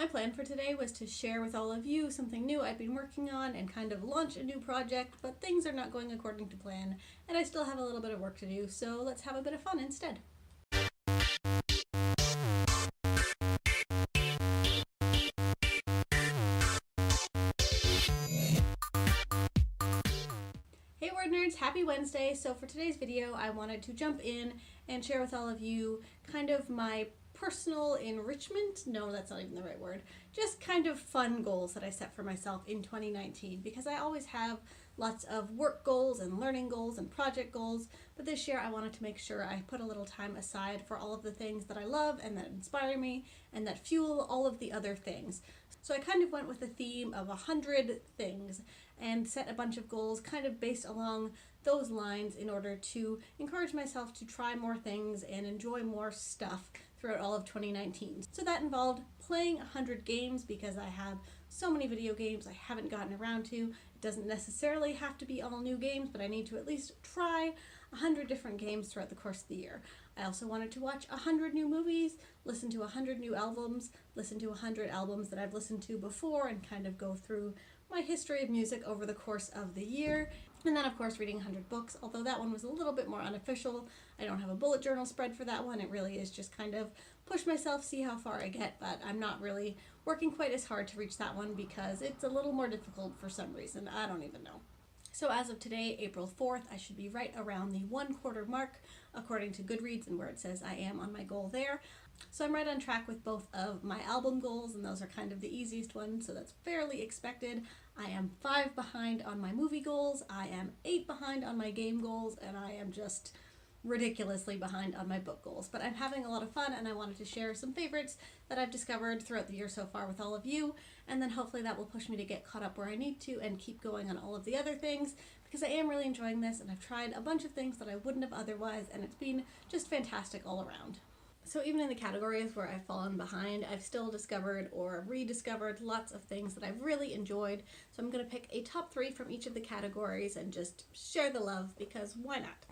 My plan for today was to share with all of you something new I've been working on and kind of launch a new project, but things are not going according to plan, and I still have a little bit of work to do, so let's have a bit of fun instead. Hey WordNerds, happy Wednesday! So for today's video, I wanted to jump in and share with all of you kind of my personal enrichment, no, that's not even the right word, just kind of fun goals that I set for myself in 2019, because I always have lots of work goals and learning goals and project goals, but this year I wanted to make sure I put a little time aside for all of the things that I love and that inspire me and that fuel all of the other things. So I kind of went with a theme of 100 things and set a bunch of goals kind of based along those lines in order to encourage myself to try more things and enjoy more stuff throughout all of 2019. So that involved playing 100 games because I have so many video games I haven't gotten around to. It doesn't necessarily have to be all new games, but I need to at least try 100 different games throughout the course of the year. I also wanted to watch 100 new movies, listen to 100 new albums, listen to 100 albums that I've listened to before, and kind of go through my history of music over the course of the year. And then of course reading 100 books, although that one was a little bit more unofficial. I don't have a bullet journal spread for that one. It really is just kind of push myself, see how far I get, but I'm not really working quite as hard to reach that one because it's a little more difficult for some reason. I don't even know. So as of today, April 4th, I should be right around the 1/4 mark, according to Goodreads and where it says I am on my goal there. So I'm right on track with both of my album goals, and those are kind of the easiest ones, so that's fairly expected. I am 5 behind on my movie goals, I am 8 behind on my game goals, and I am just ridiculously behind on my book goals. But I'm having a lot of fun, and I wanted to share some favorites that I've discovered throughout the year so far with all of you, and then hopefully that will push me to get caught up where I need to and keep going on all of the other things, because I am really enjoying this, and I've tried a bunch of things that I wouldn't have otherwise, and it's been just fantastic all around. So even in the categories where I've fallen behind, I've still discovered or rediscovered lots of things that I've really enjoyed. So I'm going to pick a top 3 from each of the categories and just share the love, because why not?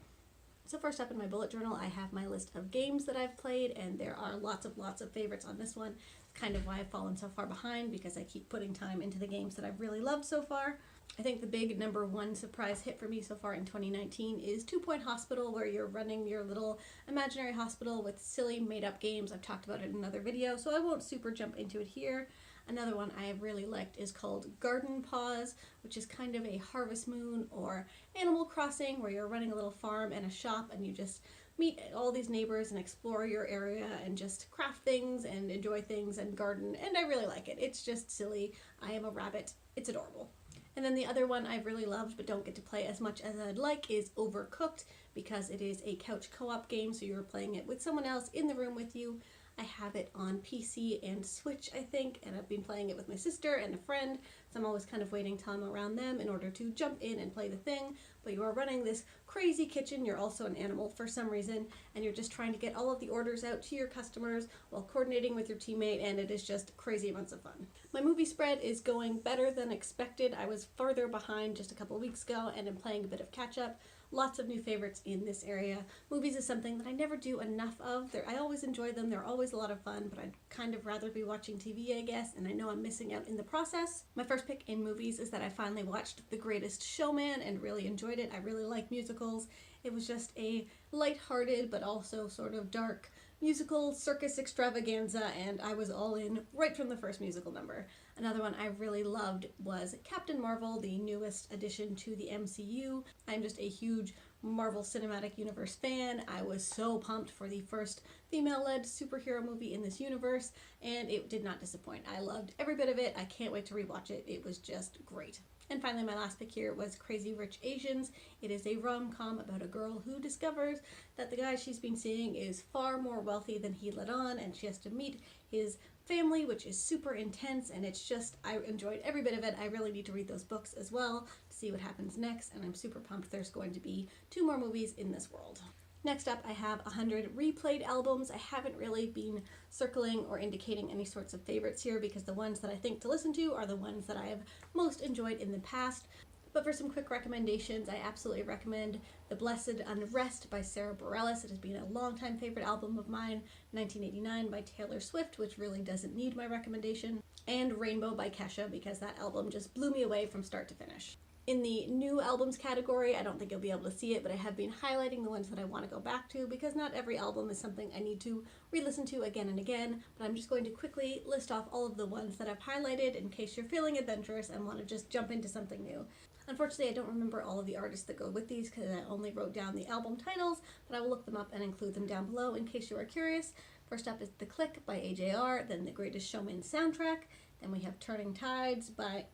So first up in my bullet journal, I have my list of games that I've played, and there are lots of favorites on this one. It's kind of why I've fallen so far behind, because I keep putting time into the games that I've really loved so far. I think the big #1 surprise hit for me so far in 2019 is 2 Point Hospital, where you're running your little imaginary hospital with silly made-up games. I've talked about it in another video, so I won't super jump into it here. Another one I have really liked is called Garden Paws, which is kind of a Harvest Moon or Animal Crossing, where you're running a little farm and a shop, and you just meet all these neighbors and explore your area and just craft things and enjoy things and garden, and I really like it. It's just silly. I am a rabbit. It's adorable. And then the other one I've really loved but don't get to play as much as I'd like is Overcooked, because it is a couch co-op game, so you're playing it with someone else in the room with you. I have it on PC and Switch, I think, and I've been playing it with my sister and a friend, so I'm always kind of waiting till I'm around them in order to jump in and play the thing. But you are running this crazy kitchen, you're also an animal for some reason, and you're just trying to get all of the orders out to your customers while coordinating with your teammate, and it is just crazy amounts of fun. My movie spread is going better than expected. I was farther behind just a couple of weeks ago and am playing a bit of catch up. Lots of new favorites in this area. Movies is something that I never do enough of. I always enjoy them, they're always a lot of fun, but I'd kind of rather be watching TV, I guess, and I know I'm missing out in the process. My first pick in movies is that I finally watched The Greatest Showman and really enjoyed it. I really like musicals. It was just a lighthearted but also sort of dark musical circus extravaganza, and I was all in right from the first musical number. Another one I really loved was Captain Marvel, the newest addition to the MCU. I'm just a huge Marvel Cinematic Universe fan. I was so pumped for the first female-led superhero movie in this universe, and it did not disappoint. I loved every bit of it. I can't wait to rewatch it. It was just great. And finally, my last pick here was Crazy Rich Asians. It is a rom-com about a girl who discovers that the guy she's been seeing is far more wealthy than he let on, and she has to meet his family, which is super intense, and it's just, I enjoyed every bit of it. I really need to read those books as well to see what happens next, and I'm super pumped there's going to be 2 more movies in this world. Next up, I have 100 replayed albums. I haven't really been circling or indicating any sorts of favorites here, because the ones that I think to listen to are the ones that I have most enjoyed in the past. But for some quick recommendations, I absolutely recommend The Blessed Unrest by Sarah Bareilles. It has been a longtime favorite album of mine, 1989 by Taylor Swift, which really doesn't need my recommendation, and Rainbow by Kesha, because that album just blew me away from start to finish. In the new albums category, I don't think you'll be able to see it, but I have been highlighting the ones that I want to go back to because not every album is something I need to re-listen to again and again, but I'm just going to quickly list off all of the ones that I've highlighted in case you're feeling adventurous and want to just jump into something new. Unfortunately, I don't remember all of the artists that go with these because I only wrote down the album titles, but I will look them up and include them down below in case you are curious. First up is The Click by AJR, then The Greatest Showman soundtrack, then we have Turning Tides by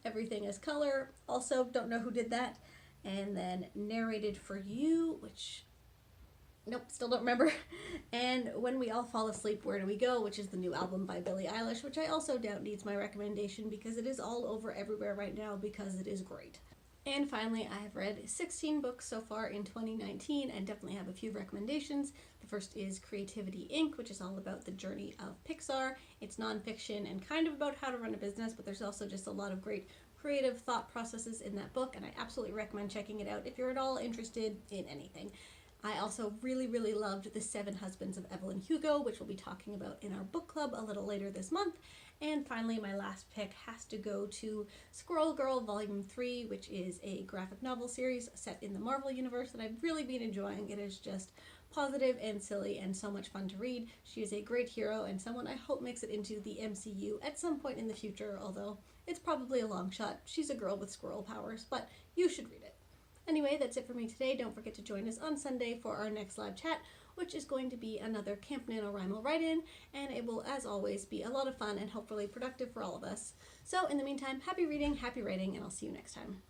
Everything is Color, also don't know who did that, and then Narrated for You, which, nope, still don't remember, and When We All Fall Asleep, Where Do We Go, which is the new album by Billie Eilish, which I also doubt needs my recommendation because it is all over everywhere right now because it is great. And finally, I have read 16 books so far in 2019 and definitely have a few recommendations. The first is Creativity Inc., which is all about the journey of Pixar. It's nonfiction and kind of about how to run a business, but there's also just a lot of great creative thought processes in that book, and I absolutely recommend checking it out if you're at all interested in anything. I also really loved The 7 Husbands of Evelyn Hugo, which we'll be talking about in our book club a little later this month. And finally, my last pick has to go to Squirrel Girl Volume 3, which is a graphic novel series set in the Marvel Universe that I've really been enjoying. It is just positive and silly and so much fun to read. She is a great hero and someone I hope makes it into the MCU at some point in the future, although it's probably a long shot. She's a girl with squirrel powers, but you should read it. Anyway, that's it for me today. Don't forget to join us on Sunday for our next live chat, which is going to be another Camp NaNoWriMo write-in, and it will, as always, be a lot of fun and hopefully productive for all of us. So, in the meantime, happy reading, happy writing, and I'll see you next time.